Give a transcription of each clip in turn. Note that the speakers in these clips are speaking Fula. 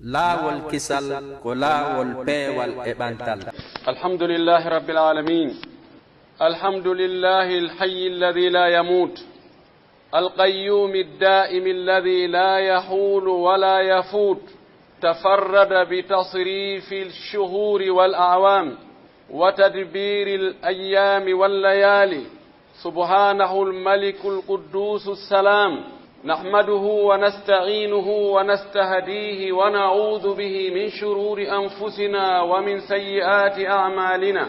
laawol kisal ko laawol peewal e ɓantal. alhamdulillahi rabbil alamin alhamdulillahi alhayy alladhi la yamut القيوم الدائم الذي لا يحول ولا يفوت تفرد بتصريف الشهور والأعوام وتدبير الأيام والليالي سبحانه الملك القدوس السلام نحمده ونستعينه ونستهديه ونعوذ به من شرور أنفسنا ومن سيئات أعمالنا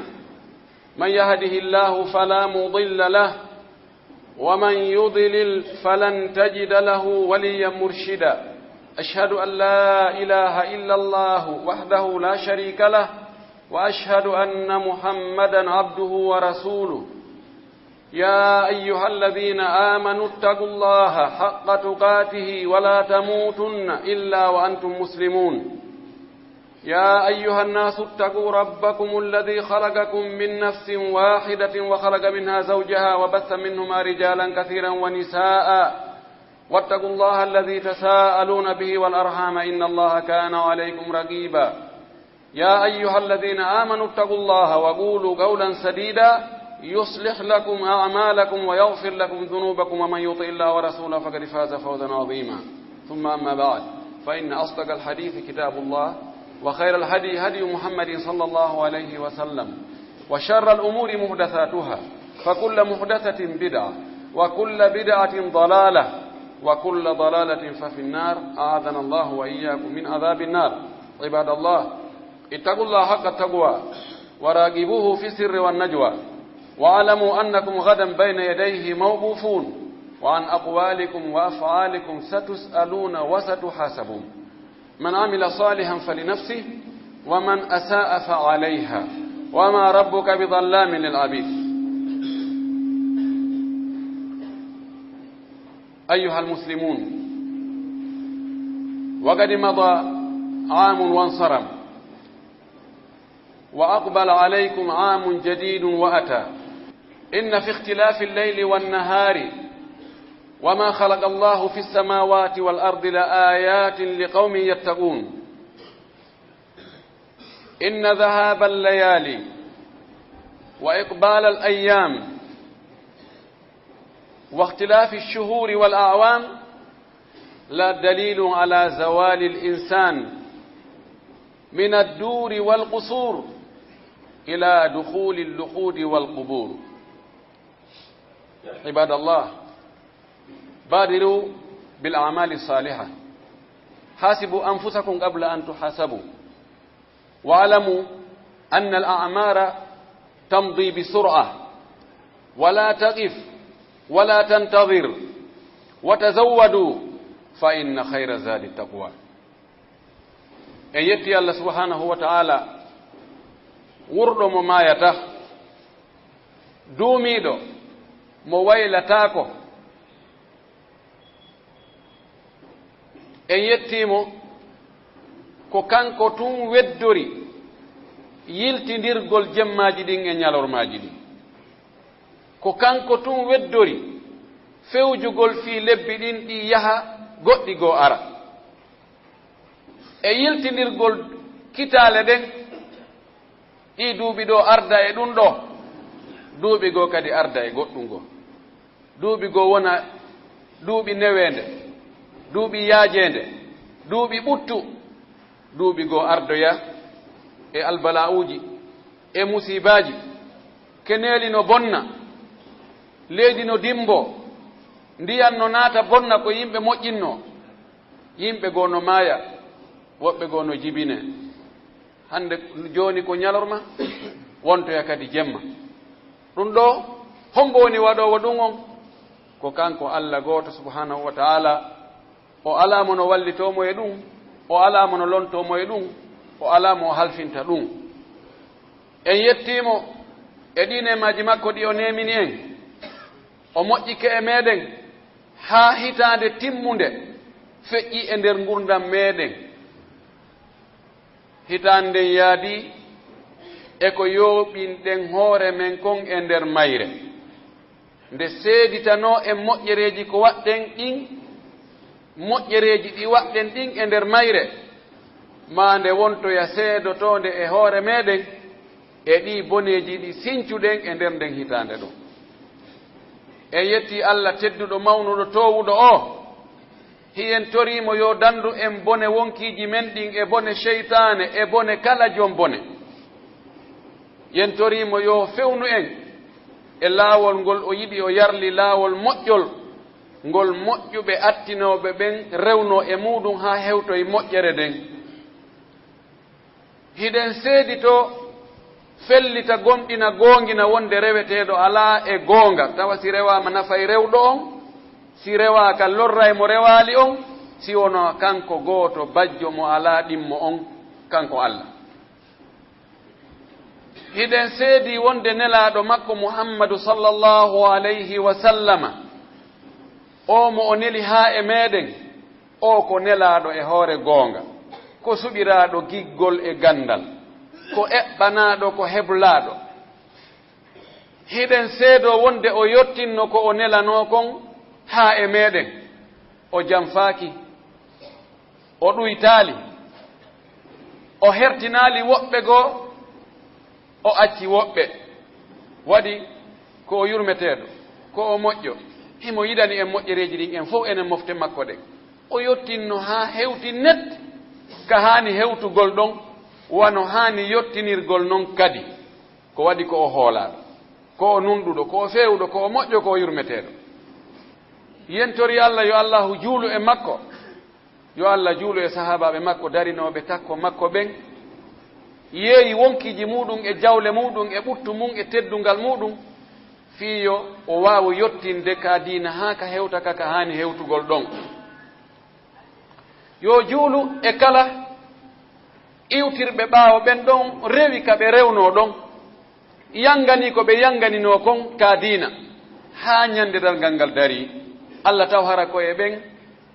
من يهده الله فلا مضل له ومن يضلل فلن تجد له وليا مرشدا أشهد أن لا إله إلا الله وحده لا شريك له وأشهد أن محمدا عبده ورسوله يا أيها الذين آمنوا اتقوا الله حق تقاته ولا تموتن إلا وأنتم مسلمون يا أيها الناس اتقوا ربكم الذي خلقكم من نفس واحدة وخلق منها زوجها وبث منهما رجالا كثيرا ونساء واتقوا الله الذي تساءلون به والأرحام إن الله كان عليكم رقيبا يا أيها الذين آمنوا اتقوا الله وقولوا قولا سديدا يصلح لكم أعمالكم ويغفر لكم ذنوبكم ومن يطع الله ورسوله فقد فاز فوزا عظيما ثم أما بعد فإن أصدق الحديث كتاب الله وخير الهدي هدي محمد صلى الله عليه وسلم وشر الأمور محدثاتها فكل محدثة بدعة وكل بدعة ضلالة وكل ضلالة ففي النار أعاذنا الله وإياكم من عذاب النار عباد الله اتقوا الله حق التقوى وراقبوه في السر والنجوى واعلموا أنكم غدا بين يديه موقوفون وعن أقوالكم وأفعالكم ستسألون وستحاسبون من عمل صالحا فلنفسه ومن أساء فعليها وما ربك بظلام للعبيد. أيها المسلمون وقد مضى عام وانصرم وأقبل عليكم عام جديد وأتى إن في اختلاف الليل والنهار وما خلق الله في السماوات والأرض لآيات لقوم يتقون إن ذهاب الليالي وإقبال الأيام واختلاف الشهور والأعوام لا دليل على زوال الإنسان من الدور والقصور إلى دخول اللحود والقبور. عباد الله بادروا بالأعمال الصالحة حاسبوا أنفسكم قبل أن تحاسبوا واعلموا أن الأعمار تمضي بسرعة ولا تقف ولا تنتظر وتزودوا فإن خير زاد التقوى. أن يتي الله سبحانه وتعالى ورد ما يته دوميدو مويلتاكو en yettimo ko kanko tun weddori yiltidirgol jemmaji ɗin e ñalormaji ɗin ko kanko tun weddori fewjugol fi lebbi ɗin ɗi yaha goɗɗi goo ara e yiltidirgol kitale ɗen ɗi duuɓi ɗo arda e ɗum ɗo duuɓi goo kadi arda e goɗɗum goo duuɓi goo wona duuɓi newende duuɓi yaajende duuɓi ɓuttu duuɓi goo ardoya e albala'uji e musibaji keneeli no bonna leydi no dimbo ndiyan no naata bonna ko yimɓe moƴƴinno yimɓe goo no maaya woɓɓe goo no jibine hande jooni ko ñalorma wontoya kadi jemma ɗum ɗo hombo woni waɗowo ɗum on ko kanko Allah gooto subhanahu wa ta'ala o alamo no wallitomo e ɗum o alamo no lontomo e ɗum o alamo o halfinta ɗum en yettimo e ɗinemaji makko ɗi o nemini en o moƴƴike e meɗen ha hitande timmude feƴƴi e nder gurdam meɗen hitande yaadi e ko yooɓinɗen hoore men kon e nder mayre nde seeditano en moƴƴereji ko waɗɗen ɗin moƴƴereji ɗi waɗɗen ɗin e nder mayre ma nde wontoya seedotonde e hoore meɗen e ɗi boneji ɗi sincuɗen e nder nden hitande ɗum. En yetti Allah tedduɗo mawnuɗo towuɗo o, hiyen torimo yo dandu en bone wonkiji men ɗin e bone sheytane e bone kala jom bone. Yen torimo yo fewnu en e laawol ngol o yiɗi o yarli, laawol moƴƴol ngol moƴƴuɓe attinoɓe ɓen rewno e muɗum ha hewto e moƴƴere nden. Hiɗen seedito fellita gomɗina goongina wonde reweteɗo ala e goonga, tawa si rewama nafay rewɗo on, si rewaka lorra e mo rewali on, si wono kanko gooto bajjo mo ala ɗimmo on, kanko Allah. Hiɗen seedi wonde nelaɗo makko Muhammadu sallallahu alayhi wa sallama, o mo o neli ha e meɗen, o ko nelaɗo e hoore goonga, ko suɓiraɗo giggol e gandal, ko eɓɓanaɗo ko heblaɗo. Hiɗen seedo wonde o yottinno ko o nelano kon ha e meɗen, o jamfaaki, o ɗuytaali, o hertinaali woɓɓe goo, o acci woɓɓe, waɗi ko o yurmeteeɗo, ko o moƴƴo, himo yiɗani en moƴƴereeji ɗin en fof enen mofte makko ɗen. O yottinno ha hewti net ka haani hewtugol ɗon, wano haani yottinirgol non kadi, ko waɗi ko o hoolaaɗo, ko o nunɗuɗo, ko o feewɗo, ko o moƴƴo, ko o yurmeteeɗo. Yentori Allah yo Allahu juulu e makko, yo Allah juulu e sahabaɓe makko darinoɓe takko makko ɓen, yeeyi wonkiji muɗum e jawle muɗum e ɓuttu mum e teddungal muɗum, fiyo o waawa yottinde ka diina ha ka hewta ka haani hewtugol ɗon. Yo juulu e kala iwtirɓe ɓaawo ɓen ɗon rewi ka ɓe rewno ɗon, yangani ko ɓe yanganino kon ka diina ha ñande dalngal ngal dari. Allah taw hara koye ɓen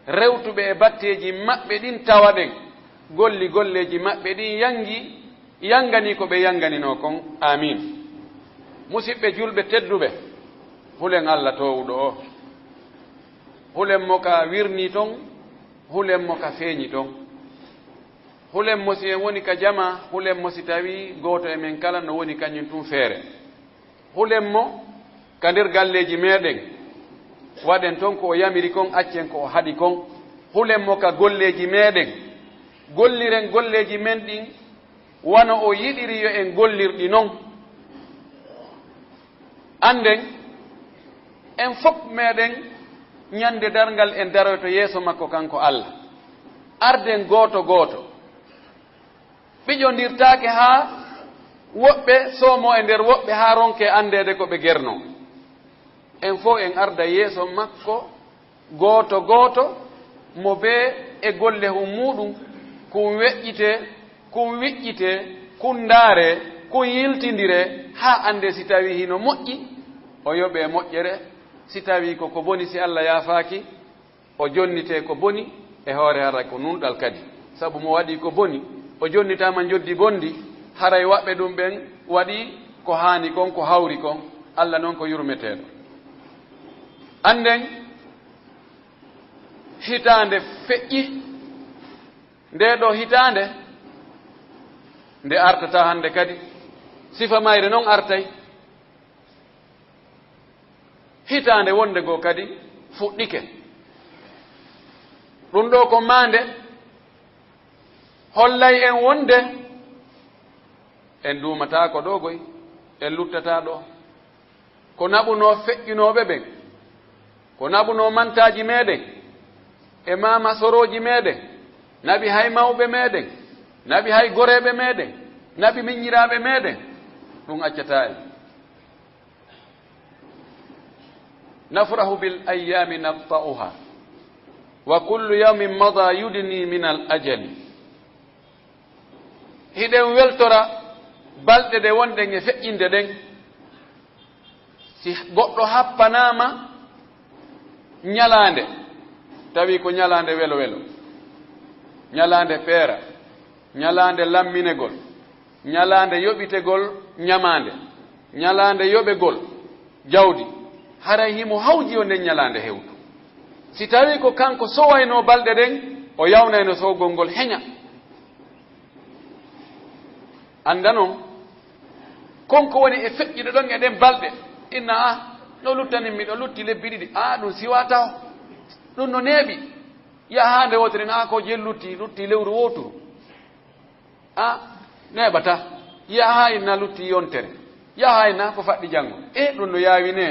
rewtuɓe e batteji maɓɓe ɗin tawa ɗen golleji maɓɓe ɗin yangani ko ɓe yanganino kon. Amin. Musidɓe julɓe tedduɓe, hulen Allah towuɗo o, hulen mo ka wirni ton, hulen mo ka feeñi ton, hulen mo si en woni ka jama, hulen mo si tawi goto e men kala no woni kañum tum feere, hulen mo ka nder galleji meɗen waɗen ton ko o yamiri kon, accen ko o haɗi kon, hulen mo ka golleji meɗen, golliren golleji men ɗin wano o yiɗiri yo en gollirɗi non. Anden en fof meɗen ñande dargal en daroyto yeeso makko kanko Allah, arden gooto gooto, ɓiƴondirtaake ha woɓɓe soomo e nder woɓɓe ha ronke andede ko ɓe gerno. En fof en arda yeeso makko gooto gooto, mo be e golle hum muɗum, kum weƴƴite, kum wiƴƴite, kum ndaare, kum yiltindire ha ande si tawi hino moƴƴi o yoɓe e moƴƴere, si tawi ko boni si Allah yaafaaki o jonnite ko boni e hoore hara ko nunɗal kadi, sabu mo waɗi ko boni o jonnitama joddi bondi, haray waɓɓe ɗum ɓen waɗi ko haani kon, ko hawri kon. Allah noon ko yurmeteɗo. Anden hitande feƴƴi, nde ɗo hitande nde artata hande kadi, sifa mayre noon artay. Hitande wonde goo kadi fuɗɗike, ɗum ɗo ko mande hollay en wonde en duumata ko ɗo goy, en luttata ɗo, ko naɓuno feƴƴinoɓe ɓen, ko naɓuno mantaji meɗen e mama soroji meɗen, naɓi hay mawɓe meɗen, naɓi hay goreɓe meɗen, naɓi miññiraɓe meɗen, ɗum accata en. nafrahu bil ayami naqta'uha wa kullu yawmin mada yudni min al ajali. Hiɗen weltora balɗe ɗe wonɗen e feƴƴinde ɗen, si goɗɗo happanama ñalande, tawi ko ñalande welo welo, ñalande peera, ñalande lamminegol, ñalande yoɓitegol ñamande, ñalande yoɓegol jawdi, haray himo hawji o nden ñalande hewtu. Si tawi ko kanko sowayno balɗe ɗen, o yawnayno sowgol ngol heña, andano konko woni e feƴƴude ɗon e ɗen balɗe inna no luttani miɗo lutti lebbi ɗiɗi ɗum siwata ɗum no neeɓi yaha hande wotere ko je lutti lewru woturu neɓata yaha inna lutti yontere yaha inna ko faɗɗi janngo ɗum no yaawi ne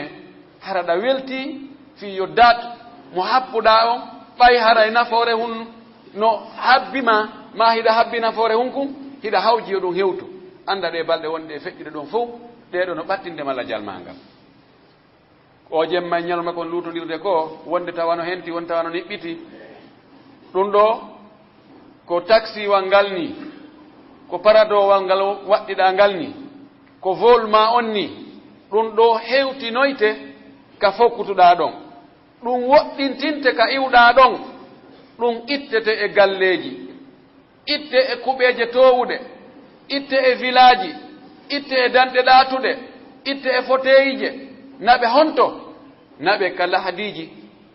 haraɗa welti fi yoddat mo happuɗa on ɓay haray nafoore hun no habbima ma hiɗa habbi nafoore hun kum hiɗa hawjiyo ɗum hewtu anda ɗe balɗe wonɗe feƴƴude ɗon fof ɗeɗo no ɓattinde malla jalma ngal o jemma ñalma kon lutodirde ko wonde tawano henti won tawano niɓɓiti ɗum ɗo ko taxiwal ngal ni ko paradowal ngal waɗɗiɗa ngal ni ko vol ma on ni ɗum ɗo hewtinoyte ka fokkutuɗa ɗon ɗum woɗɗintinte ka iwɗa ɗon ɗum ittete e galleji itte e kuɓeje towuɗe itte e village itte e danɗe ɗatuɗe itte e foteyije naɓe honto naɓe ka lahadiji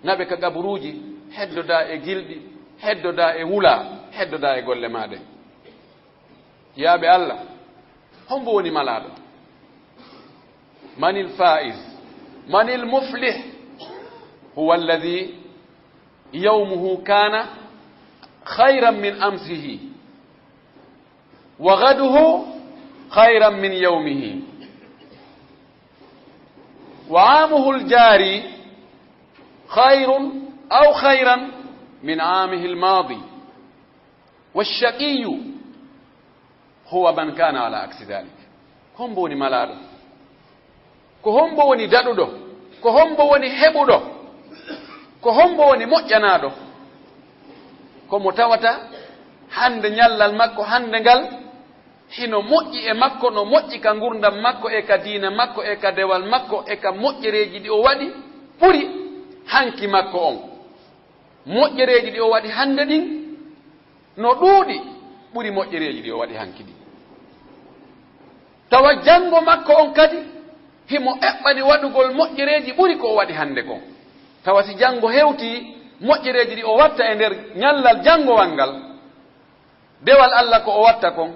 naɓe ka gaburuji heddoda e gilɗi heddoda e wula heddoda e golle maɗe yaaɓe Allah hombo woni malaɗo manil faiz manil muflih huwa alladhi yawmuhu kana khayran min amsihi wa ghaduhu khayran min yawmihi wa amuhu aljari khayrun aw khayran min amihi almadi والشقي هو من كان على عكس ذلك hombo woni malaɗo ko hombo woni daɗuɗo ko hombo woni heɓuɗo ko hombo woni moƴƴanaɗo komo tawata hande ñallal makko hande ngal hino moƴƴi e makko no moƴƴi ka gurdam makko e ka diina makko e ka dewal makko e ka moƴƴereji ɗi o waɗi ɓuri hanki makko on moƴƴereji ɗi o waɗi hande ɗin no ɗuuɗi ɓuri moƴƴereji ɗi o waɗi hanki ɗi tawa janngo makko on kadi himo eɓɓani waɗugol moƴƴereji ɓuri ko o waɗi hande kon tawa si janngo hewti moƴƴereji ɗi o watta e nder ñallal janngowal ngal dewal Allah ko o watta kon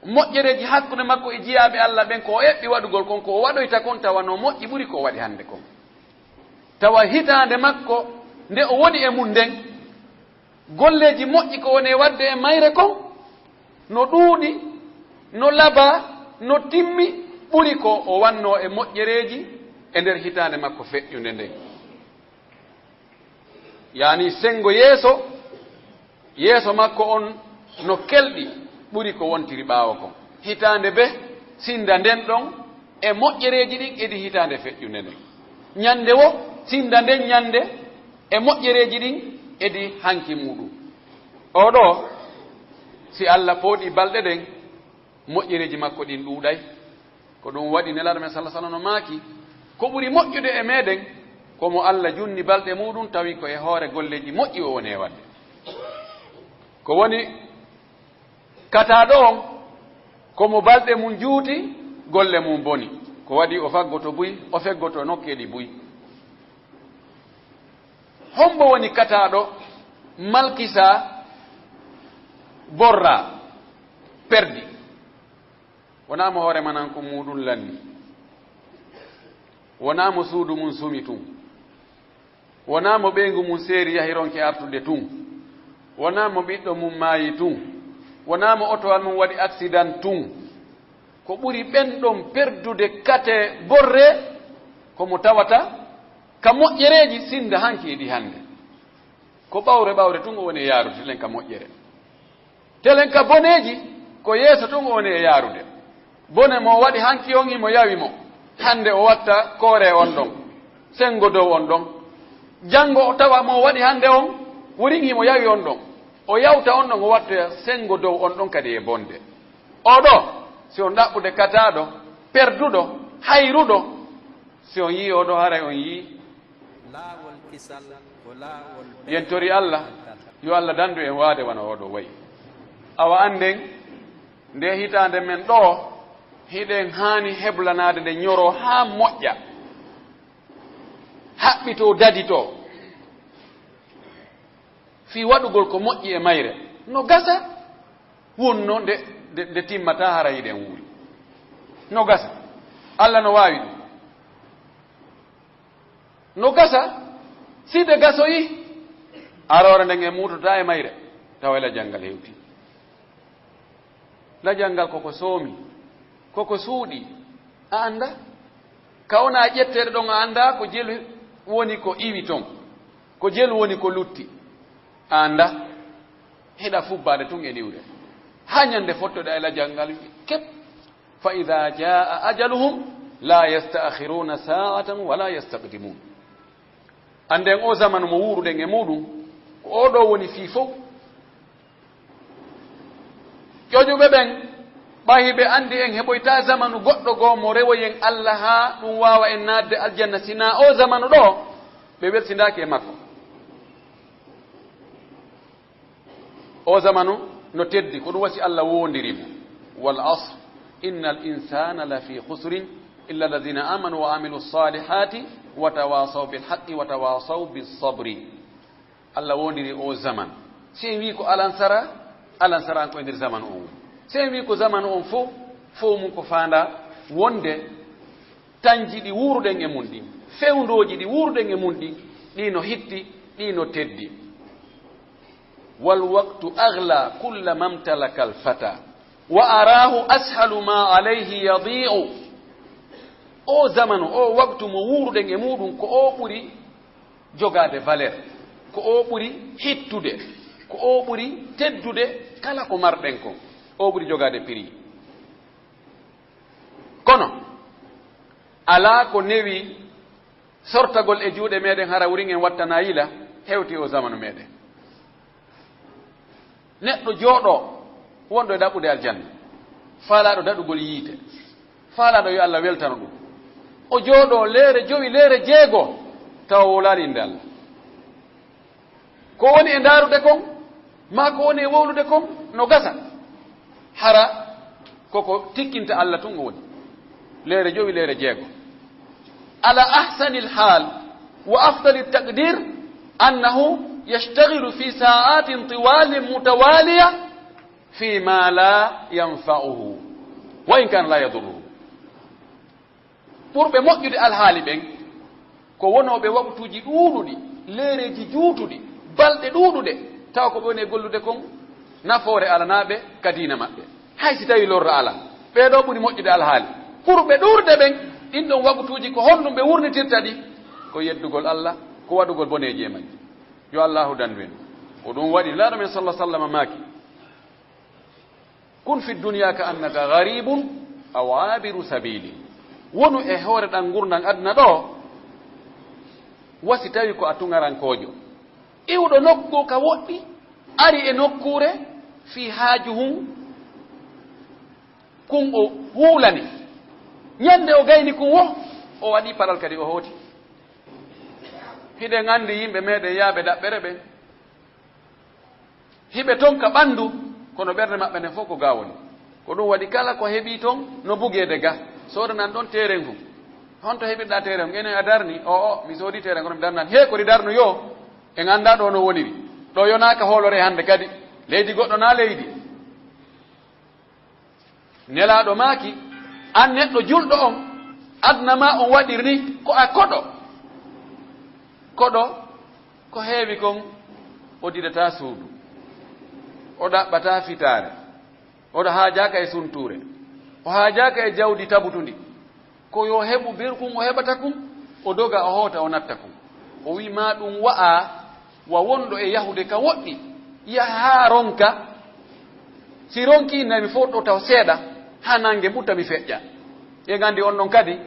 moƴƴereji hakkude makko e jiyaaɓe Allah ɓen ko o eɓɓi waɗugol kon ko o waɗoyta kon tawa no moƴƴi ɓuri ko o waɗi hande kon tawa hitaande makko nde o woni e mum nden golleji moƴƴi ko woni e wadde e mayre kon no ɗuuɗi no laba no timmi ɓuri ko o wanno e moƴƴereji e nder hitaande makko feƴƴunde nden yani sengo yeeso makko on no kelɗi ɓuri ko wontiri ɓaawo kon hitaande be sinda nden ɗon e moƴƴereji ɗin edi hitaande feƴƴunde nden ñande wo sinda nden ñande e moƴƴereji ɗin edi hanki muɗum oɗo si Allah pooɗi balɗe ɗen moƴƴereji makko ɗin ɗuuɗay ko ɗum waɗi nelaɗo men sallah sallam no maaki ko ɓuri moƴƴude e meɗen komo Allah junni balɗe muɗum tawi ko e hoore golleji moƴƴi o woni e wadde ko woni kataɗo on komo balɗe mum juuti golle mum boni ko waɗi o faggoto buy o feggoto nokkeɗi buy hombo woni kataɗo malkisa borra perdi wonamo hoore manan ko muɗum lanni wonamo suudu mum sumi tun wonamo ɓeygu mum seeri yahironke artude tun wonamo ɓiɗɗo mum maayi tun wonamo otowal mum waɗi accident tun ko ɓuri ɓenɗon perdude kate borre komo tawata ka moƴƴereji sinda hanki eɗi hande ko ɓawre tun o woni e yaarude telen ka moƴƴere telen ka boneji ko yeeso tun o woni e yaarude bone mo waɗi hanki on himo yawimo hande o watta koore on ɗon sengo dow on ɗon janngo o tawa mo waɗi hande on worin himo yawi on ɗon o yawta on ɗon o watta sengo dow on ɗon kadi e bonde oɗo si on ɗaɓɓude kataɗo perduɗo hayruɗo si on yi oɗo haray on yi laawol kisal ko laawol yentori Allah yo Allah dandu en waade wana oɗo wayi awa anden nde hitande men ɗo hiɗen haani heblanade nde ñoro haa moƴƴa haɓɓito dadito fi waɗugol ko moƴƴi e mayre no gasa wonno nde timmata hara yiɗen wuuri no gasa Allah no wawi ɗum no gasa side gasoyi arore ndege mutota e mayre tawa la jangal hewti la jangal koko soomi koko suuɗi a anda kawna ƴettere ɗon a anda ko jelu woni ko iwi ton ko jelu woni ko lutti a anda heɗa fubbade tun e niwre ha ñande fottoɗa e la jangal kep fa ida jaa ajaluhum la yastaakhiruna sa'atan wala yastaqdimun anden o zamanu mo wuruɗen e muɗum ko oɗo woni fii fof ƴoƴuɓe ɓen ɓahiɓe andi en heɓoyta zamanu goɗɗo goo mo rewoyen Allah ha ɗum wawa en nadde aljanna sina o zamanu ɗo ɓe weltidaki e makko o zamanu no teddi ko ɗum wasi Allah wondirimo wal asr inna al insana lafi khusrin illa alladhina amanu wa amilu salihati wa tawasaw bil haqqi wa tawasaw bis sabri Allah wondiri o zaman si wi ko alansara an ko nder zamanu on si wi ko zamanu on fo mum ko fanda wonde tanji ɗi wuruɗen e mun ɗi fewndoji ɗi wuruɗen e mun ɗi no hitti ɗi no teddi wal waqtu aghla kullama amtalaka al fata wa arahu ashalu ma alayhi yadi'u o zamanu o waktu mo wuruɗen e muɗum ko o ɓuri jogade valeur ko o ɓuri hittude ko o ɓuri teddude kala ko marɗen kon o ɓuri jogade prix kono ala ko newi sortagol e juuɗe meɗen hara wuringen wattana yila hewti o zamanu meɗen neɗɗo jooɗo wonɗo e ɗaɓɓude aljanna faalaɗo daɗugol yiite faalaɗo yo Allah weltano ɗum o jooɗo leere jowi leere jeego tawa wolani inde Allah ko woni e ndaarude kon ma ko woni e wowlude kon no gasa hara koko tikkinta Allah tun o woni leere jowi leere jeego ala ahsani lhal wa afdali taqdir annahu yashtaghilu fi sa'atin tiwalin mutawaliya fi ma la yanfa'uhu wa in kana la yadurruhu ɓurɓe moƴƴude alhaali ɓen ko wonoɓe waktuji ɗuuɗuɗi leereji juutuɗi balɗe ɗuuɗuɗe taw ko ɓe woni e gollude kon nafoore alanaɓe kadina maɓɓe hay si tawi lorra ala ɓeɗo ɓuri moƴƴude alhaali ɓurɓe ɗurde ɓen ɗin ɗon waktuji ko honɗum ɓe wurnitirta ɗi ko yeddugol Allah ko waɗugol boneji e majji yo Allahu dandu en ko ɗum waɗi laaɗo men sallah sallam maaki kun fi dunya ka annaka gharibun aw abiru sabili wonu e hoore ɗan gurdan aduna ɗo wasi tawi ko a tungarankojo iwɗo nokku ka woɗɗi ari e nokkure fi haajuhum kun o huulani ñande o gayni kun o waɗi paral kadi o hooti hiɗen andi yimɓe meɗen yaaɓe ɗaɓɓere ɓen hiɓe ton ka ɓandu kono ɓernde maɓɓe nden fof ko ga woni ko ɗum waɗi kala ko heeɓi ton no bugede ga sodanan ɗon teren hu honto heɓirɗa teren hu enen a darni mi soodi teren kono mi darnani he kori darno yo en anda ɗo no woniri ɗo yonaka hoolore hande kadi leydi goɗɗo na leydi nelaɗo maaki an neɗɗo julɗo on aduna ma on waɗirni ko a koɗo ko heewi kon o diɗata suudu o ɗaɓɓata fitare oɗo haajaka e sunture o haajaka e jawdi tabutundi ko yo heɓu birkum o heɓata kum o doga o hoota o natta kum o wima ɗum wa'a wa wonɗo e yahude ka woɗɗi yaha ha ronka si ronki nami fof ɗo taw seeɗa ha nangue ɓutta mi feƴƴa e gandi on ɗon kadi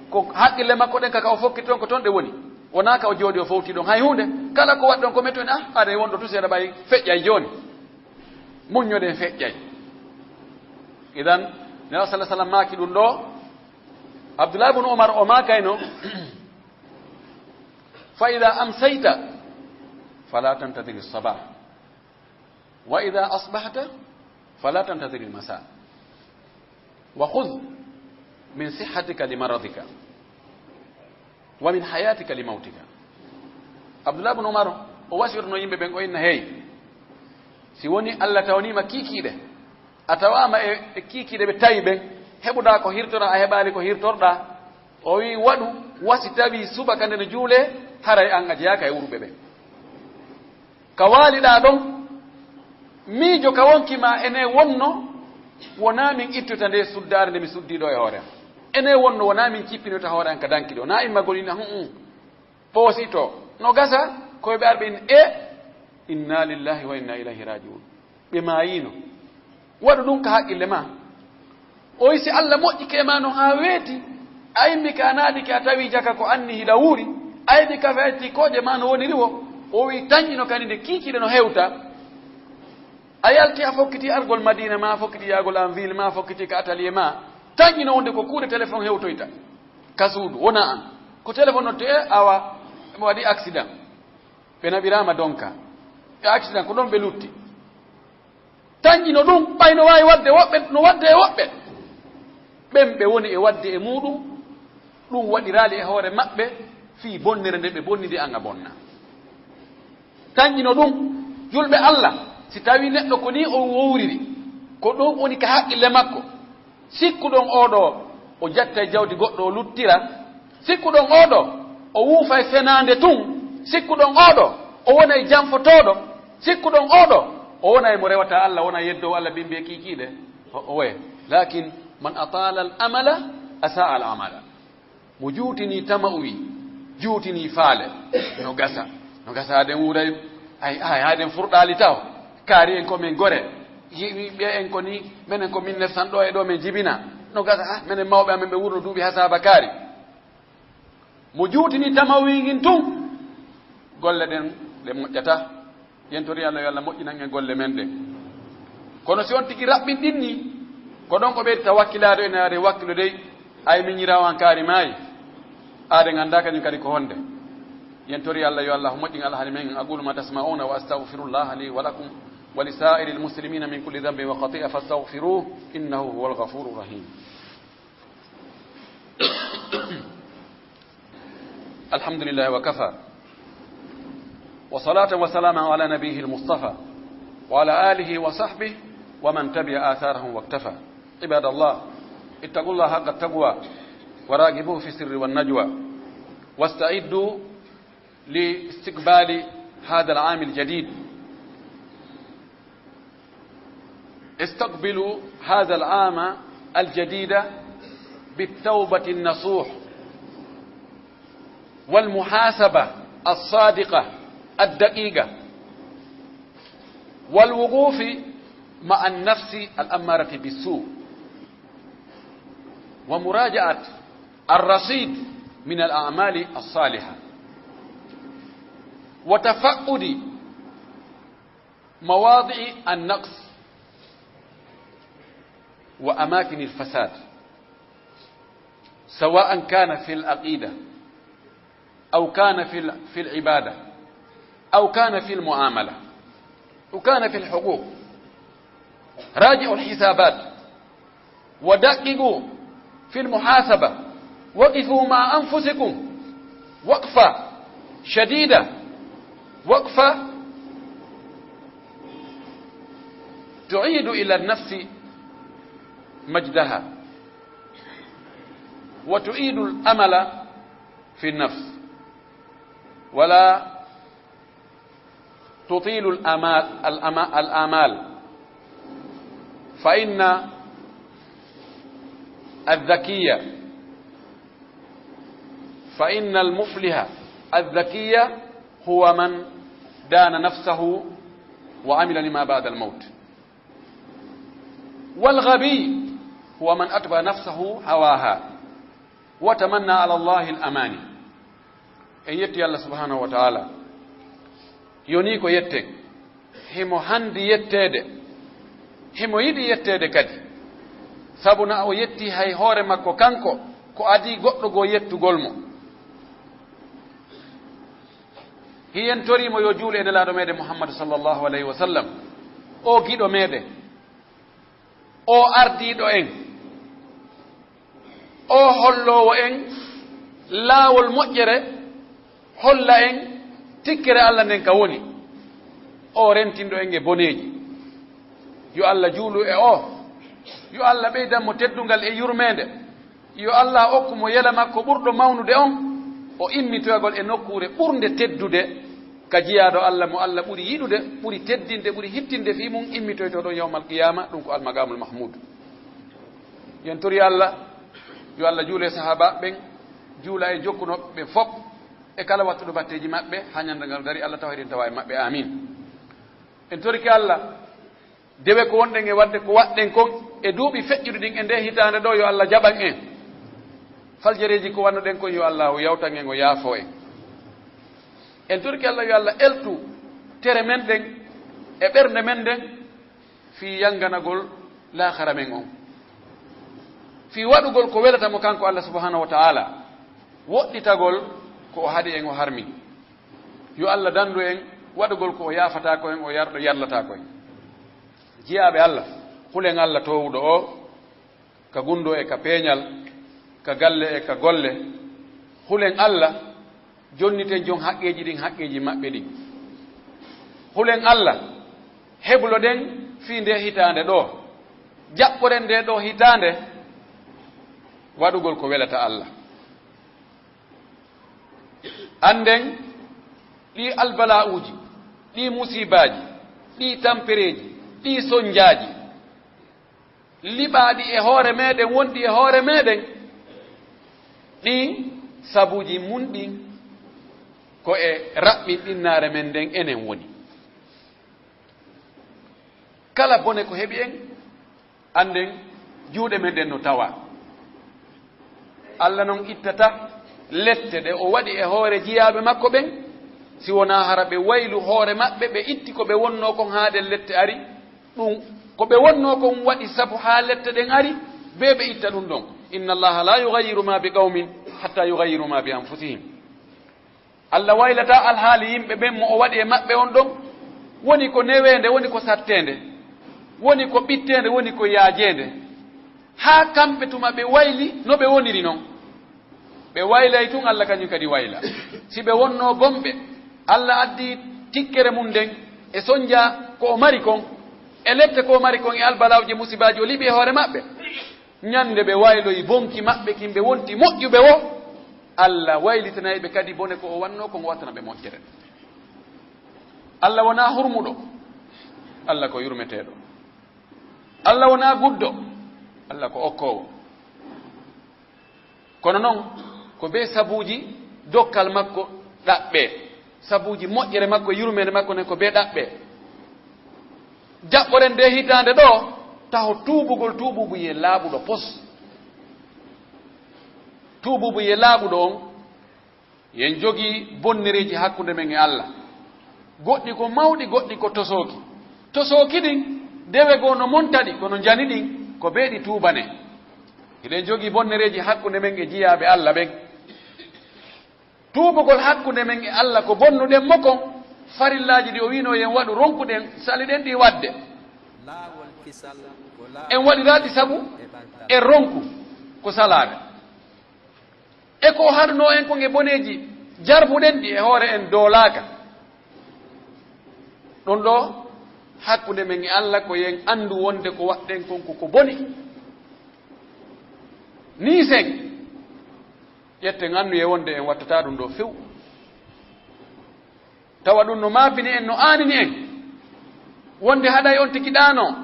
ko haqqille makko ɗen kaka o fokkiti ɗon ko toon ɗe woni wona ka o jooɗi o fowti ɗon hay hunde kala ko waɗi ɗon ko metto en aɗa wonɗo tu seeɗa ɓay feƴƴay joni muññoɗen feƴƴay idan nabi sallah sallam maaki ɗum ɗo abdoullah ibne omar o maakayno fa ida amsayta fala tantadiri sabah wa ida asbahta fala tantadiri lmasa wa khudh min sihhatika limaradika wa min hayatika limautika abdoullah ibne omar o wasirno yimɓe ɓen o inna hey si woni Allah tawnima kikiide a tawama e kikiide ɓe tawi ɓen heɓuɗa ko hirtora a heɓali ko hirtorɗa o wi waɗu wasi tawi subaka nde no juule haray an a jeyaka e wurɓe ɓen ka waaliɗa ɗon miijo ka wonkima ene wonno wona min ittota nde suddare nde mi suddiɗo e hoore am ene wonno wona min cippinota hoore an ka dankiɗo na immagolina ɓoosi to no gasa koye ɓe arɓe inna lillahi wa inna ilayhi rajiun ɓe mayino waɗu ɗum ka haqqille ma o si Allah moƴƴike ma no ha weeti a yimmi ka naaɗike a tawi jaka ko anni hiɗa wuuri a yiɗi ka feeti koje ma no woniri o wi tañƴino kadi nde kiikiɗe no hewta a yalti a fokkiti argol madina ma a fokkiti yagol en ville ma a fokkiti ka atelier ma tañƴino wonde ko kuuɗe téléphone hewtoyta ka suudu wona an ko téléphone nodde awa mo waɗi accident ɓe naɓirama donka e accident ko ɗon ɓe lutti tañƴino ɗum ɓay no wawi wadde woɓɓe no wadde e woɓɓe ɓen ɓe woni e wadde e muɗum ɗum waɗirali e hoore maɓɓe fii bonnere nde ɓe bonnidi an a bonna tañƴino ɗum julɓe Allah si tawi neɗɗo ko ni o wowriri ko ɗum woni ka haqqille makko sikkuɗon oɗo o jatta e jawdi goɗɗo o luttira sikkuɗon oɗo o wuufa e fenande tun sikkuɗon oɗo o wona e janfotoɗo sikkuɗon oɗo o wona e mo rewata Allah wona yeddowo Allah bimbi e kikiɗe o waye lakin man atala al amala asa al amala mo juutini tama uwi juutini faale no gasa aden wuuray ay haden furɗali taw kaari en komin gore ɓe en ko ni minen ko 1900 ɗo e ɗo min jibina no gasa minen mawɓe amen ɓe wurno duuɓi hasaba kaari mo juutini tama wingin tun golle ɗen ɗe moƴƴata yentori Allah yo Allah moƴƴinan en golle men ɗen kono si on tigi raɓɓinɗinni ko ɗon ko ɓeydi tawakkilade ene are wakkilo dey ay miñirawo an kaari maayi aade ganda kañum kadi ko honde yentori Allah yo Allah moƴƴin alhaali men aqulu ma tasma'una wa astaghfirullah li wa lakum wa li sa'iril muslimina min kulli dhanbin wa khati'a fastaghfiruhu innahu huwal ghafurur rahim alhamdulillah wa kafa وصلاة وسلاما على نبيه المصطفى وعلى آله وصحبه ومن تبع آثارهم واكتفى عباد الله اتقوا الله حق التقوى وراقبوه في السر والنجوى واستعدوا لاستقبال هذا العام الجديد استقبلوا هذا العام الجديد بالتوبة النصوح والمحاسبة الصادقة الدقيقة والوقوف مع النفس الأمارة بالسوء ومراجعة الرصيد من الأعمال الصالحة وتفقد مواضع النقص وأماكن الفساد سواء كان في العقيدة أو كان في العبادة أو كان في المعاملة أو كان في الحقوق راجعوا الحسابات ودققوا في المحاسبة وقفوا مع أنفسكم وقفة شديدة وقفة تعيد إلى النفس مجدها وتعيد الأمل في النفس ولا تطيل الآمال فإن الذكية فإن المفلح الذكية هو من دان نفسه وعمل لما بعد الموت والغبي هو من أتبع نفسه هواها وتمنى على الله الأماني en yetti Allah subhanahu wa ta'ala yoni ko yette himo handi yettede himo yidi yettede kadi sabuna o yetti hay hoore makko kanko ko adi goddo go yettugol mo hiyen torimo yo juule e nelaɗo meɗen Muhammad sallallahu alayhi wa sallam o giɗo meɗen o ardiɗo en o hollowo en laawol moƴƴere holla en tikkere Allah nden ka woni o rentinɗo en e boneji yo Allah juulu e o yo Allah ɓeydanmo teddungal e yurmede yo Allah okkumo yela makko ɓurɗo mawnude on o immitoygol e nokkure ɓurde teddude ka jiyaɗo Allah mo Allah ɓuri yiɗude ɓuri teddinde ɓuri hittinde fi mum immitoytoɗon yawmal qiyama ɗum ko almagamul mahmoud yen tori Allah yo Allah juule sahaba ɓen juula e jokkunoɓe ɓe fof e kala wattuɗo batteji maɓɓe ha ñandagal dari Allah tawa hedin tawa e maɓɓe amin en toriki Allah dewe ko wonɗen e wadde ko waɗɗen kon e duuɓi feƴƴuɗi ɗin e nde hitande ɗo yo Allah jaɓan en faljereji ko wannoɗen kon yo Allah o yawtan en o yaafo en toriki Allah yo Allah eltu tere men ɗen e ɓernde men ɗen fi yanganagol lahara men on fi waɗugol ko welatamo kanko Allah subhanahu wa ta'ala woɗɗitagol ko o haɗi en o harmi yo Allah dandu en waɗugol ko o yafata ko en o yarɗo yallata ko en jiyaɓe Allah hulen Allah towuɗo o ka gundo e ka peeñal ka galle e ka golle hulen Allah jonniten jon haqqeji ɗin haqqeji maɓɓe ɗin hulen Allah heblo ɗen fi nde hitande ɗo jaɓɓoren nde ɗo hitande waɗugol ko welata Allah anden ɗi albala'uji ɗi musibaji ɗi tampereji ɗi sonjaji liɓaɗi e hoore meɗen wonɗi e hoore meɗen ɗi sabuji mun ɗin ko e raɓɓinɗinnare men nden enen woni kala bone ko heɓi en anden juuɗe men ɗen no tawa Allah noon ittata lette ɗe o waɗi e hoore jiyaɓe makko ɓen si wona hara ɓe waylu hoore maɓɓe ɓe itti ko ɓe wonno kon haaden lette ari ɗum ko ɓe wonno kon waɗi sabu ha lette ɗen ari be ɓe itta ɗum ɗon inna allaha la yughayyiru ma bi qawmin hatta yughayyiru ma bi anfusihim Allah waylata alhaali yimɓe ɓen mo o waɗi e maɓɓe on ɗon woni ko newende woni ko sattende woni ko ɓittende woni ko yaajende ha kamɓe tuma ɓe wayli no ɓe woniri noon ɓe waylay tun Allah kañum kadi wayla si ɓe wonno gomɓe Allah addi tikkere mum nden e sonja ko o mari kon e lette ko o mari kon e albalawje musibaji o liɓi e hoore maɓɓe ñande ɓe wayloyi bonki maɓɓe kimɓe wonti moƴƴuɓe wo Allah waylitanayi ɓe kadi bone ko o wanno kon wattana ɓe moƴƴere Allah wona hurmuɗo Allah ko yurmeteɗo Allah wona guddo Allah ko okkowo kono noon ko be sabuji dokkal makko ɗaɓɓe sabuji moƴƴere makko yurmede makko nen ko be ɗaɓɓe jaɓɓoren nde hitande ɗo taho tuubugol tuububu ye laaɓuɗo pos tuububu ye laaɓuɗo on yen jogii bonnereji hakkunde men e Allah goɗɗi ko mawɗi goɗɗi ko tosooki ɗin dewe goo no montaɗi kono jani ɗin ko beeɗi tuubane eɗen jogii bonnereji hakkunde men e jiyaaɓe Allah ɓen tuubugol hakkunde men e Allah ko bonnuɗen mo kon farillaji ɗi o wino yen waɗu ronkuɗen saliɗen ɗi wadde en waɗiraɗi sabu e ronku ko salaare e ko harno en kon e boneji jarbuɗen ɗi e hoore en doolaaka ɗon ɗo hakkunde men e Allah ko yen andu wonde ko waɗɗen kon ko boni ni sen ƴetten andu e wonde en wattata ɗum ɗo few tawa ɗum no maafini en no aanini en wonde haɗay on tikiɗano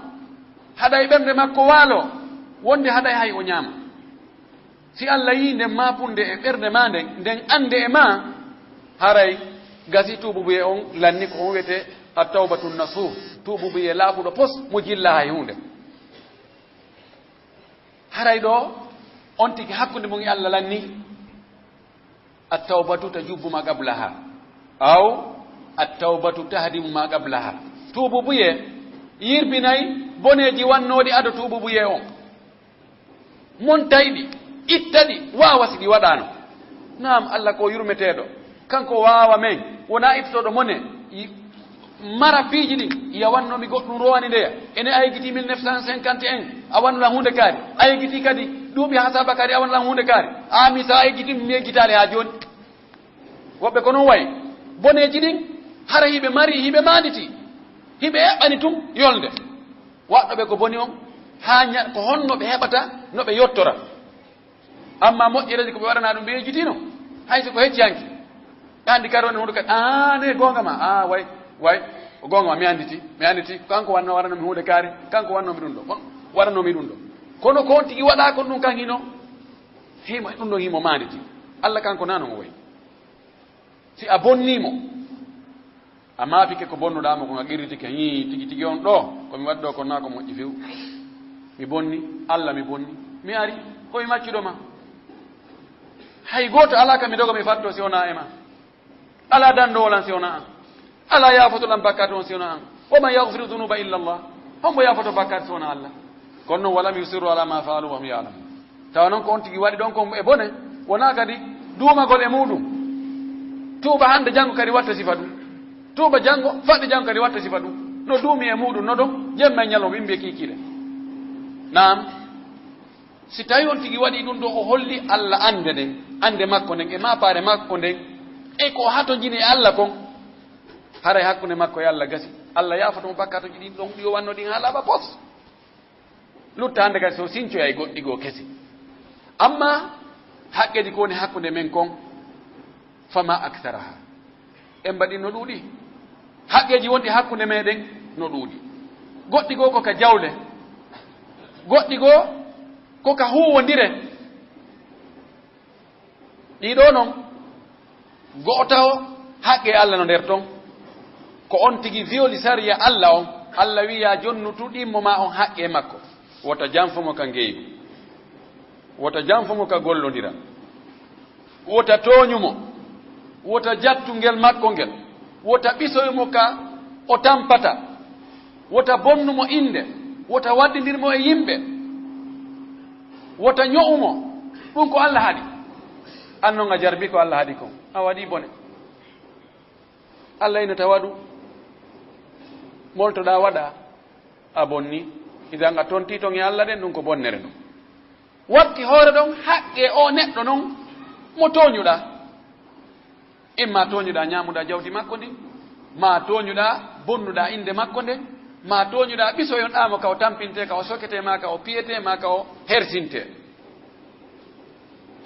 haɗay ɓernde makko waalo wonde haɗay hay o ñaama si Allah yi nden maapunde e ɓernde ma nden ande e ma haray gasi tuububuye on lanni ko on wiyete a tawbatu nasuh tuububuye laaɓuɗo pos mo jilla hay hunde haray ɗo on tigi hakkunde mum e Allah lanni a tawbatu tajubbu ma qablaha aw at-tawbatu tahdimu ma qablaha tuububuye yirbinayi boneji wannoɗi ado tuububuye on montayɗi ittaɗi wawa siɗi waɗano naam Allah ko yurmeteɗo kanko wawa men wona ittoɗo mone mara piiji ɗin iya wannomi goɗɗum rowani ndeya ene aygiti 1951 a wannulan hunde kaari aygiti kadi duuɓi hasaba kadi a wannulan hunde kaari ami sa aygiti mi yeggitali ha joni woɓɓe ko noon wayi boneji ɗin hara hiɓe mari hiɓe manditi hiɓe eɓɓani tum yolde waɗɗoɓe ko boni on ha ko honno ɓe heɓata no ɓe yottora amma moƴƴereji ko ɓe waɗana ɗum ɓe yejjitino hayso ko hecciyanki ɓe andi kadi wonde hunde kadi ne gonga ma way o gonga ma mi anditi kanko waɗanomi hunde kaari kanko wannomi ɗum ɗo waɗanomi ɗum ɗo kono ko on tigi waɗa kon ɗum kan hino himo ɗum ɗon himo manditi Allah kanko nano o wayi si a bonnimo a maafike ko bonnuɗamo ko qirritike tigi on ɗo komi waɗi ɗo kon na ko moƴƴi few mi bonni Allah mi bonni mi ari komi maccuɗoma hay goto ala kam mi dogo mi fatto si wona ema ala dandowolan si wona an ala yafotoɗan bakkate on si wona an waman yagfiru dunuba illa Allah hombo yafoto bakkate si wona Allah kono noon walam yusiru ala ma faalu wahum yalamun tawa noon ko on tigi waɗi ɗon ko e bone wona kadi duumagol e muɗum tuuba hande janngo kadi watta sifa ɗum tuuba janngo faɗɗi janngo kadi watta sifa ɗum no duumi e muɗum no ɗon jemma e ñalom yimɓe kikiɗe naam si tawi on tigi waɗi ɗum ɗo o holli Allah ande nden ande makko nden e mapare makko nden e ko hato jini e Allah kon haray hakkunde makko e Allah gasi Allah yafotomo bakkato jiɗi ɗon ɗi o wanno ɗin ha laaɓa pos lutta hande kadi so sincoya e goɗɗi goo kesi amma haqqeji ko woni hakkunde men kon fama actaraha en mbaɗi no ɗuuɗi haqqeji wonɗi hakkunde meɗen no ɗuuɗi goɗɗi goo koka jawle goɗɗi goo koka huwodire ɗiɗo noon go'otawo haqqe Allah no nder ton ko on tigi violi sariya Allah on Allah wiya jonnutuɗimmo ma on haqqe makko wota janfumo ka ngeewi wota janfumo ka gollodira wota tooñumo wota jattungel makko ngel wota ɓisoymo ka o tampata wota bonnumo inde wota waddidirmo e yimɓe wota ño'umo ɗum ko Allah haɗi an noon a jarbi ko Allah haɗi kon a waɗi bone Allah ina tawa ɗum moltoɗa waɗa a bonni idan a tonti ton e Allah ɗen ɗum ko bonnere ɗum watti hoore ɗon haqqe o neɗɗo noon mo tooñuɗa imma tooñuɗa ñamuɗa jawdi makko ndi ma tooñuɗa bonnuɗa inde makko nde ma tooñuɗa ɓisoyonɗamo ka o tampinte ka o sokete ma ka o piyete ma ka o hersinte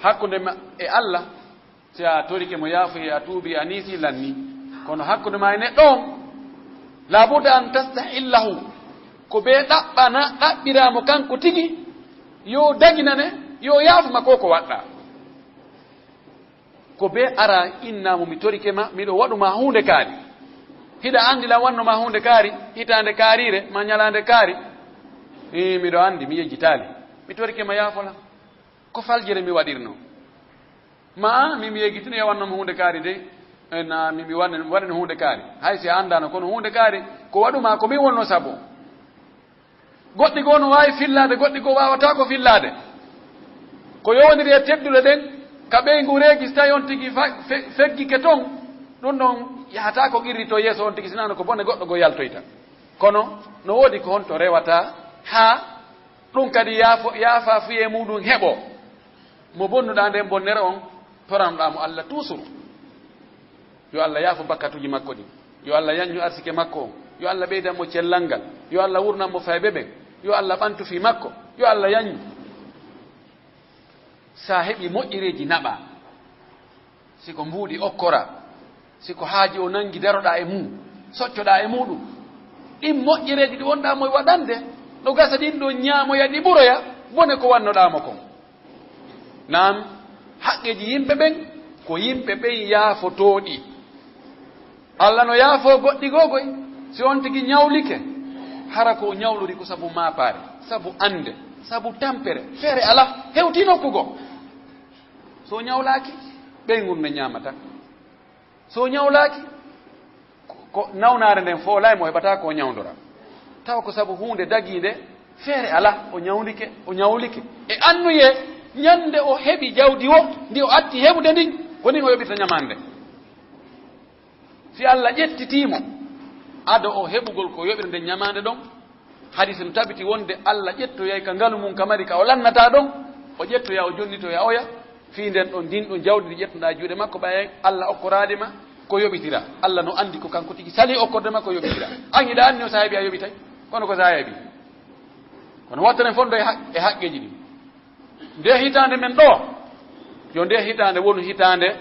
hakkunde e Allah si a torike mo yaafoyi a tuubi a niisi lanni kono hakkunde ma e neɗɗo on labuda an tastahillahu ko ɓe ɗaɓɓiramo kanko tigi yo daginane yo yaafuma ko waɗɗa ko be ara innamo mi torike ma miɗo waɗuma hunde kaari hiɗa andi la wannoma hunde kaari hitande kaarire ma ñalande kaari miɗo andi mi yejjitali mi torike ma yaafola ko faljere mi waɗirno ma mi yejjitino e wannoma hunde kaari de na mi waɗani hunde kaari hay si andano kono hunde kaari ko waɗuma ko min wonno sabo goɗɗi goo no wawi fillade goɗɗi goo wawata ko fillade ko yowdiri e tedduɗe ɗen ka ɓeygu reegi so tawi on tigi feggike toon ɗum ɗon yahata ko qirrito yeeso on tigi sinano ko bone goɗɗo goo yaltoyta kono no woodi ko honto rewata ha ɗum kadi yaafa fiye muɗum heɓo mo bonnuɗa nden bonnere on toranɗamo Allah toujours yo Allah yaafo bakkatuji makko ɗi yo Allah yaññu arsike makko on yo Allah ɓeydanmo cellal ngal yo Allah wurnanmo fayɓe ɓen yo Allah ɓantu fi makko yo Allah yaññu sa heɓi moƴƴireji naɓa siko mbuuɗi okkora siko haaji o nangi daroɗa e mum soccoɗa e muɗum ɗin moƴƴireji ɗi wonɗamo e waɗande no gasa ɗin ɗo ñaamoya ɗi ɓuroya bone ko wannoɗamo kon nam haqqeji yimɓe ɓen ko yimɓe ɓen yaafotoɗi Allah no yaafo goɗɗi gogoy si on tigi ñawlike hara ko ñawluri ko sabu mapare sabu ande sabu tampere feere ala hewti nokkugo so ñawlaki ɓeyngol ne ñamata so ñawlaki ko nawnare nden foolay mo heɓata ko ñawdora tawa ko sabu hunde daguide feere ala o ñawlike e annuye ñande o heɓi jawdi o ndi o atti heɓude ndin woni o yoɓita ñamande si Allah ƴettitimo ado o heɓugol ko yoɓir nde ñamande ɗon hadise no tabiti wonde Allah ƴettoyay ka ngalu mum kamari ka o lannata ɗon o ƴettoya o jonnitoya oya fi nden ɗon ndin ɗon jawdi ndi ƴettuɗa juuɗe makko ɓayen Allah okkoradema ko yoɓitira Allah no andi ko kanko tigi sali okkorde makko yoɓitira an hiɗa anni o sa heeɓi a yoɓitay kono ko sa heeɓi kono wattane fondo e haqqeji ɗi nde hitande men ɗo yo nde hitande wonu hitande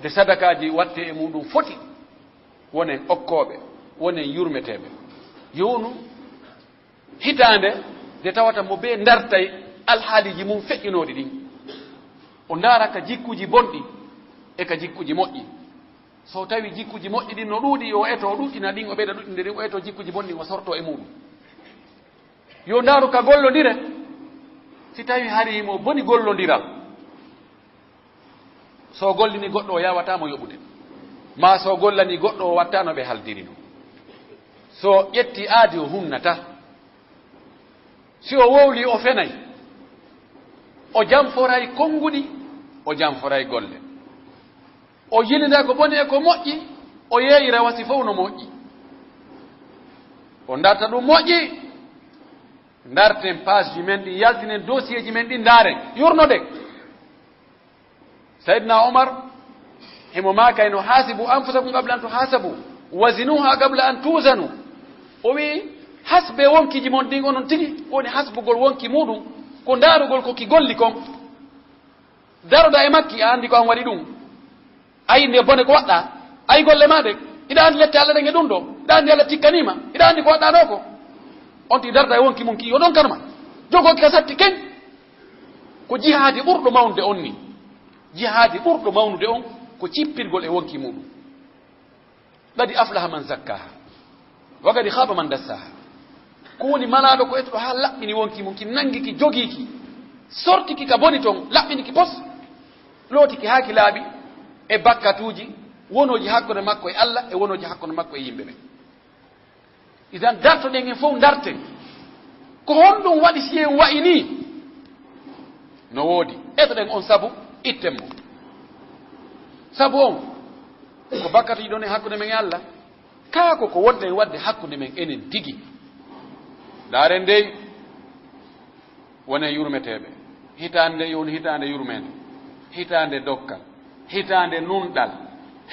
de sadakaji watte e muɗum foti wonen okkoɓe wonen yurmeteɓe yownu hitande de tawata mo be dartay alhaaliji mum feƴƴinoɗi ɗin o ndaara ka jikkuji bonɗi e ka jikkuji moƴƴi so tawi jikkuji moƴƴi ɗin no ɗuuɗi o eto o ɗuɗɗina ɗin o ɓeyda ɗuɗɗinde ɗin o eto jikkuji bonɗi o sorto e muɗum yo ndaaru ka gollodire si tawi harimo boni gollodiral so gollini goɗɗo o yawatamo yoɓude ma so gollani goɗɗo o wattano ɓe haldiri no so ƴetti aadi o humnata si o wowli o fenay o jamforay konnguɗi o jamforay golle o yilida ko boni e ko moƴƴi o yeeyira wasi fof no moƴƴi o darta ɗum moƴƴi darten page ji men ɗi yaltinen dossier ji men ɗi ndaaren yurnoɗen sayidna omar himo makayno hasibu anfusakum qabla an tuhasabu wazinuha qabla an tuzanu o wi hasbe wonkiji mon ɗin onon tigi woni hasbugol wonki muɗum ko ndaarugol ko ki golli kon daroɗa e makki a andi ko an waɗi ɗum ayi nde bone ko waɗɗa ayi golle ma ɗe iɗa andi lette allah ɗen e ɗum ɗo iɗa andi allah tikkanima iɗa andi ko waɗɗa ɗo ko on ti darda e wonki mum ki yo ɗon kanma jogoki ka satti ken ko jihaadi ɓurɗo mawnude on ni jihaadi ɓurɗo mawnude on ko cippirgol e wonki muɗum gadi aflaha man zakkaha wagadi khaba man dassaha ko woni malaɗo ko ettuɗo ha laɓɓini wonki mum ki nangiki jogiki sortiki ka boni toon laɓɓiniki pos lootiki haaki laaɓi e bakkatuji wonoji hakkude makko e allah e wonoji hakkude makko e yimɓe ɓe idan dartoɗen en fof darten ko honɗum waɗi si en wayi ni no woodi etoɗen on sabu itten mo sabu on ko bakkatuji ɗon e hakkude men e allah kaako ko wonɗen wadde hakkude men enen tigi daaren ndey wonen yurmeteɓe hitande yoni hitande yurmede hitande dokkal hitande nunɗal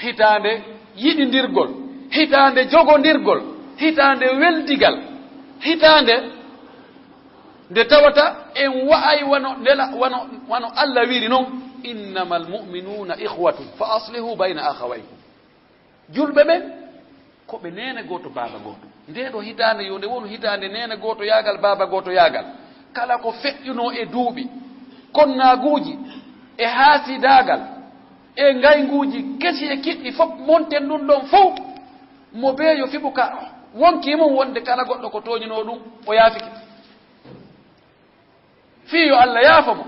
hitande yiɗidirgol hitande jogodirgol hitande weldigal hitande nde tawata en wa'ay wano allah wiri noon innama almu'minuna ihwatun fa aslihu bayna akhawaykum julɓe ɓen koɓe nene goto baba goto nde ɗo hitande yo nde wonu hitande nene goto yagal baba goto yagal kala ko feƴƴuno e duuɓi konnaguji e haasidagal e ngayguji kesi e kiɗɗi fof monten ɗum ɗon fof mo beeyo fiɓuka wonki mum wonde kala goɗɗo ko toñino ɗum o yaafiki fiyo allah yaafa mo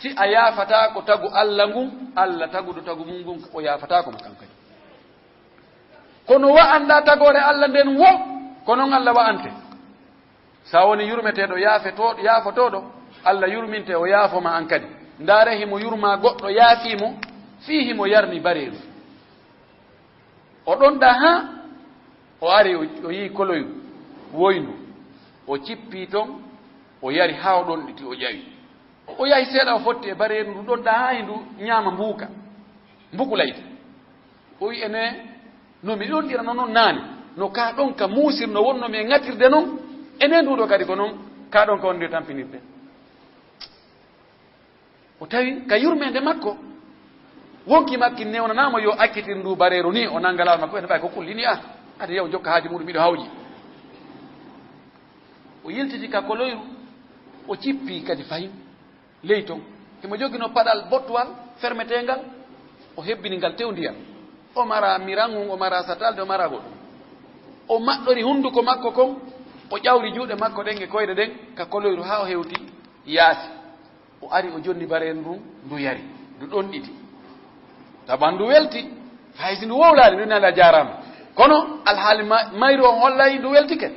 si a yaafata ko tagu allah ngun allah taguɗo tagu mum ngun o yaafatako mo kankadi kono wa'anda tagore allah nden wo ko noon allah wa'ante sa woni yurmeteɗo yaafotoɗo allah yurminte o yaafoma an kadi ndaare himo yurma goɗɗo yaafimo fii himo yarni bareeru o ɗonɗa ha o ari o yii koloyru woyndu o cippi toon o yari ha o ɗon ɗiti o ƴawi o yahi seeɗa o fotti e bareeru ndu ɗonɗa ha hindu ñaama mbuuka mbukulayde o wi ene no mi ɗonɗira noon naane no ka ɗon ka muusir no wonnomi e ŋatirde noon enen nduɗo kadi ko noon ka ɗon ka wonde tampinirde o tawi ka yurmede makko wonki makki newnanama yo accitir ndu bareeru ni o nanga lawol makko ene ɓay ko kullini a ade yaw jokka haaji muɗum miɗo hawƴi o yiltiti ka koloyru o cippi kadi fayin ley ton himo jogino paɗal bottuwal fermetengal o hebbini ngal tewndiyam o mara mirangu o mara satalde o mara goɗɗum o maɗɗori hunduko makko kon o ƴawri juuɗe makko ɗen e koyɗe ɗen ka koloyru ha o hewti yaasi o ari o jonni bareeru ndun ndu yari ndu ɗon ɗiti taban ndu welti haysi ndu wowlani ndu nala jarama kono alhaali mayru on hollayi ndu weltike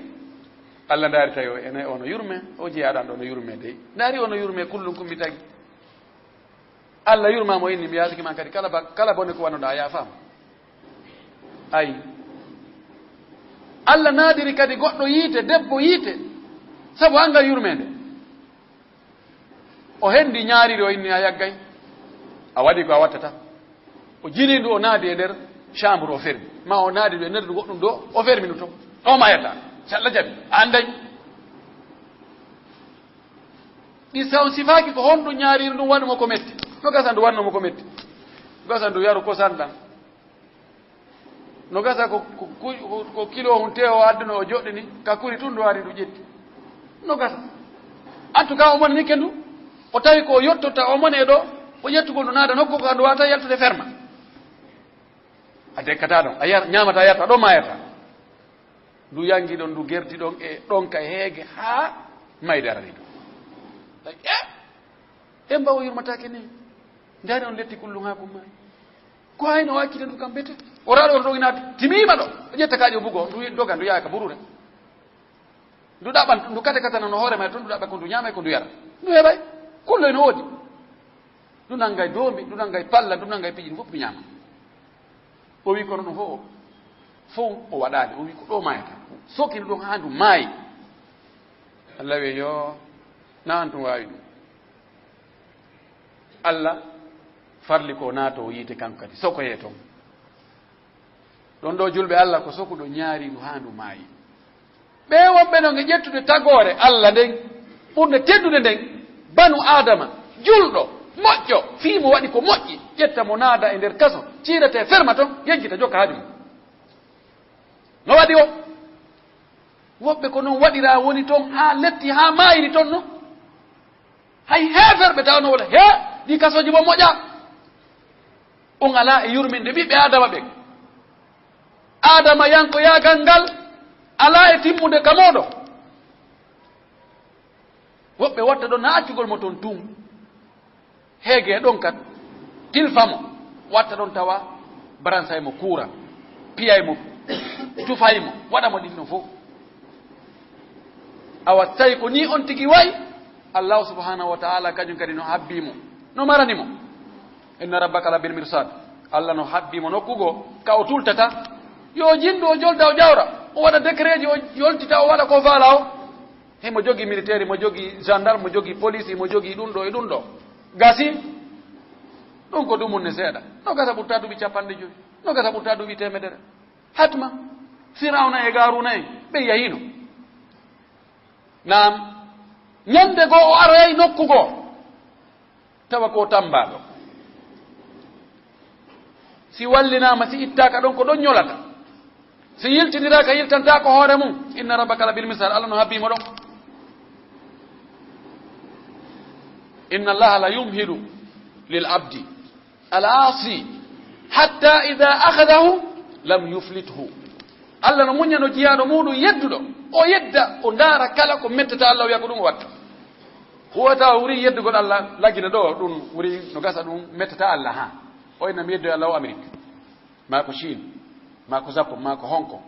allah ndaari tawi o ene ono yurme o jeeyaɗan ɗo no yurme dey ndaari ono yurme kullum kumbi tagi allah yurmamo inni mi yasikima kadi kala bone ko wanoɗa yaafama ayi allah naadiri kadi goɗɗo yiite debbo yiite sabu angal yurmede o hendi ñaariri o inni a yaggay a waɗi ko a wattata o jilindu o naadi e nder chambre o fermi ma o naadi ɗo e nder goɗɗum ɗo o ferminu to o mayata si allah jaɓi a andañ ɗi saw sifaaki ko honɗum ñaariri ɗum waɗumo ko metti no gasa ndu wannomo ko metti gasa ndu yaru kosan ɗam no gasa ko kilo hun tewo adduno o joɗɗini ka kuri tun ndu wari ndu ƴetti no gasa en tout cas omon ni kendu o tawi ko yottota omon e ɗo o ƴettugol ndu naada nokku ko ndu wata yaltude ferma a dekkata ɗon a ñamata yarta ɗo mayata ndu yangi ɗon ndu gerdi ɗon e ɗon ka heege haa mayde arani ɗum e mbawo yurmatake ni ndari on letti kullum ha kumma ko hayno wakkile ndu kam bete o raɗo on ɗogina timima ɗo o ƴetta kaƴo bugo ndu doga ndu yaha ka burure ndu ɗaɓan ndu kate katana no hoore may toon ndu ɗaɓa ko ndu ñaama ko ndu yara ndu heɓay kullo ene woodi ndu nanngay doombi ndu nanngay palla ndu nanngay piiji fof ndu ñaama o wi kono ɗum fof o waɗaali o wi ko ɗo mayata sokino ɗum haa ndu maayi allah wi yo na an tum waawi ɗum allah farli ko naato o yiite kanko kadi soko yee toon ɗon ɗo julɓe allah ko sokuɗo ñaari ndu haa ndu maayi ɓe wonɓe no nge ƴettude tagore allah nden ɓurde teddude nden banu adama julɗo moƴƴo fiimo waɗi ko moƴƴi ƴetta mo naada e nder kaso ciirete ferma toon yenkita jokka haadi mum no waɗi o woɓɓe ko noon waɗira woni toon haa letti haa maayiri toon no hay heeferɓe tawno wala he ɗi kasoji mo moƴa on ala e yurminde ɓiɓɓe adama ɓen adama yanko yaagal ngal ala e timmude kamoɗo woɓɓe watta ɗo naccugol mo toon tum heege ɗon kat tilfamo watta ɗon tawa baransay mo kuura piyay mo tufay mo waɗamo ɗinno fof awa tawi ko ni on tigi wayi allahu subhanahu wa taala kañum kadi no habbimo no maranimo inna rabbaka la bil mirsad allah no habbimo nokkugo ka o tultata yo jindu o jolda o ƴawra o waɗa décret ji o yoltita o waɗa ko faala o he mo jogii militaire mo jogii gendarme mo jogii police mo jogii ɗum ɗo e ɗum ɗo gasi ɗum ko ɗumunne seeɗa no gasa ɓurta duuɓi 50 no gasa ɓurta duuɓi 100 hatma firawna e garuna en ɓe yahino nam ñande goo o aroyay nokku goo tawa ko tambaɗo si wallinama si ittaka ɗon ko ɗon ñolata si yiltiniraka yiltanta ko hoore mum inna rabbaka la bil misal allah no habbimo ɗon inna allaha la yumhilu lil abdi al asi hatta ida akhadahu lam yuflithu allah no muña no jiyaɗo muɗum yedduɗo o yedda o ndaara kala ko mettata allah o wiya ko ɗum o watta huwata wuri yeddugol allah laggina ɗo ɗum wuri no gasa ɗum mettata allah ha o inna mi yeddoy allah o amérique ma ko chine ma ko japon ma ko hong kong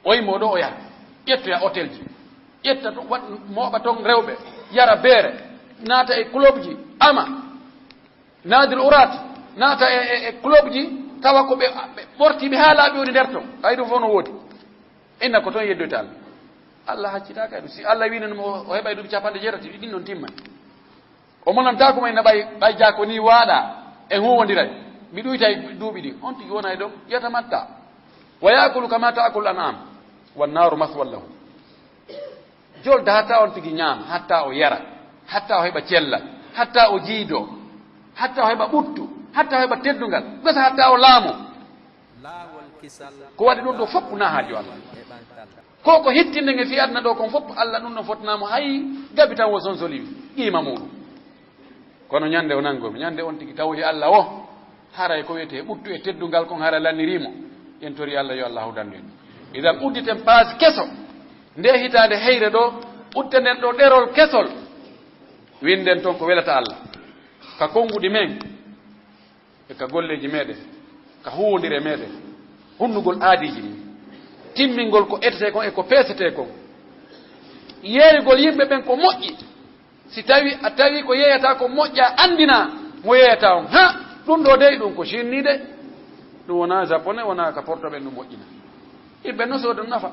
o yimo ɗo o yaha ƴettoya hôtel ji ƴetta to moɓa toon rewɓe yara beere naata e club ji ama nadir urat naata e club ji tawa ko ɓe ɓortiɓe ha laaɓi woni nder toon ay ɗum fof no woodi inna ko toon yeddoyta allah allah haccitaka e ɗum si allah winanmo o heɓay ɗuɓi 90 ɗin noon timman o monantako may na ɓay jako ni waaɗa e huwodiray mi ɗuyta duuɓi ɗi on tigi wona e ɗon yatamatta wa yakulu kama taakul an'am wannaru maswal lahu jolda hatta on tigi ñaama hatta o yara hatta o heɓa cellal hatta o jiido hatta o heɓa ɓuttu hatta o heɓa teddungal gasa hatta o laamo ko waɗi ɗum ɗo fopp na haajo allah ko hittinde nge fi adna ɗo kon fopp allah ɗum no fotnamo hay gabi tan wo son soliwi qima muɗum kono ñande o nangomi ñande on tigi tawli allah o haray ko wiyete ɓuttu e teddungal kon hara lannirimo en tori allah yo allahu dandu en idan udditen page keso nde hitande heyre ɗo udde nden ɗo ɗerol kesol winden toon ko welata allah ka konguɗi men e ka golleji meɗen ka huwodire meɗen hunnugol aadiji ɗi timmingol ko ettete kon e ko peesete kon yeerigol yimɓe ɓen ko moƴƴi si tawi a tawi ko yeeyata ko moƴƴa andina mo yeeyata on ha ɗum ɗo dey ɗum ko chine ni de ɗum wona japonais wona ka portoɓen ɗum moƴƴina yimɓe no sodo nafa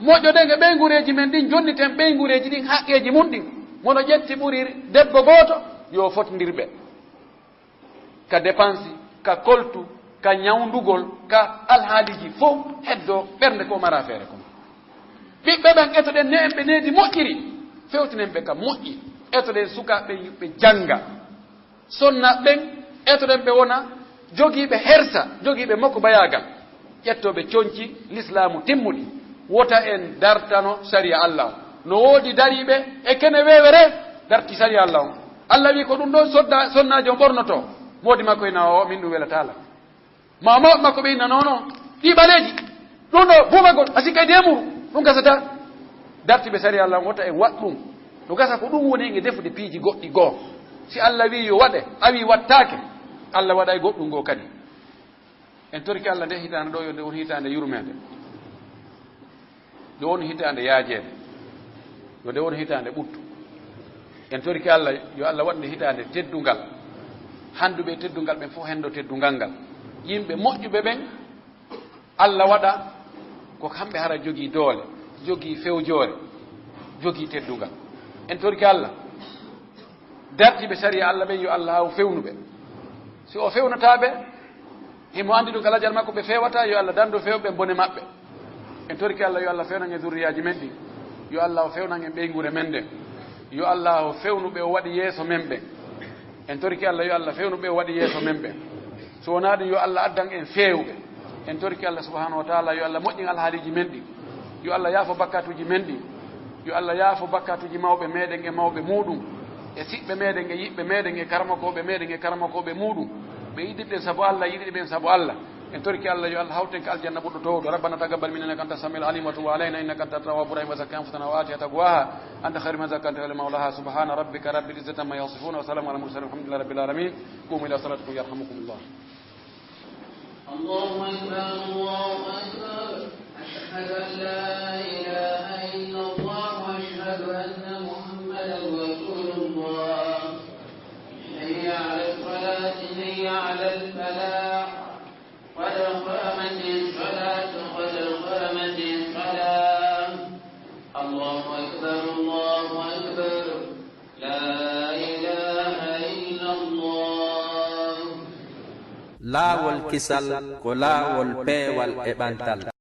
moƴƴode nge ɓeygureji men ɗin jonniten ɓeygureji ɗin haqqeji mum ɗin mono ƴetti ɓuri debbo gooto yo fotodirɓe ka dépense ka koltu ka ñawdugol ka alhaaliji fof heddo ɓernde ko mara feere kon ɓiɓɓe ɓen etoɗen ne en ɓe needi moƴƴiri fewtinen ɓe kam moƴƴi etoɗen sukaɓe ɓe janga sonna ɓen etoɗen ɓe wona jogiiɓe hersa jogiiɓe makko bayagal ƴettoɓe coñci l'islamu timmuɗi wota en dartano saria allah no woodi dariɓe e kene wewere darti saria allah on allah wi ko ɗum ɗon sonnaji o ɓornoto moodi makko ina o min ɗum welatala ma mawɓe makko ɓe inna nono ɗi ɓaleji ɗum ɗo bumagol a sikka e demuru ɗum gasata dartiɓe saria allah on wota en wat ɗum no gasa ko ɗum woni e defude piiji goɗɗi goo si allah wi yo waɗe a wi wattake allah waɗa e goɗɗum goo kadi en torki allah nde hitande ɗo yo nde woni hitande yurmede nde woni hitande yaajede yo nde woni hitande ɓuttu en torki allah yo allah waɗnde hitande teddungal handuɓe teddungal ɓen fof hendo teddungal ngal yimɓe moƴƴuɓe ɓen allah waɗa ko kamɓe hara jogii doole jogii fewjore jogii teddungal en torki allah dartiɓe saria allah ɓen yo allah haw fewnuɓe si o fewnataɓe himo andi ɗum kala jal makko ɓe fewata yo allah dando fewɓe bone maɓɓe en torki allah yo allah fewnan e zurriyaji men ɗi yo allah o fewnan e ɓeygure men ɗen yo allah o fewnuɓe o waɗi yeeso men ɓen en torki allah yo allah fewnuɓe o waɗi yeeso men ɓen so wona ɗum yo allah addan en fewɓe en torki allah subahanahu wa taala yo allah moƴƴin alhaaliji men ɗi yo allah yaafo bakkatuji men ɗi yo allah yaafo bakkatuji mawɓe meɗen e mawɓe muɗum e siɓɓe meɗen e yiɓɓe meɗen e karmakoɓe meɗen e karmakoɓe muɗum ɓe yiɗiɓe sabu allah yiɗiɗe ɓen sabu allah en torki allah yo allah hawten ka aljanna ɓurɗo towɗo rabbana taqabbal minna innaka anta samiul alim wa tub alayna innaka anta tawwabur rahim wa zakki anfusana wa atiha taqwaha anta khairu man zakka anta mawlaha subhana rabbika rabbil izzati amma yasifun wa salamun ala mursalin walhamdulillahi rabbil alamin qumu ila salatikum yarhamukumullah الله أكبر الله أكبر أشهد أن لا إله إلا الله وأشهد أن محمدا رسول الله حي على الصلاة حي على الفلاح قد قامت الصلاة قد قامت الصلاة الله أكبر الله أكبر لا إله إلا الله laawol kisal ko laawol peewal e ɓantal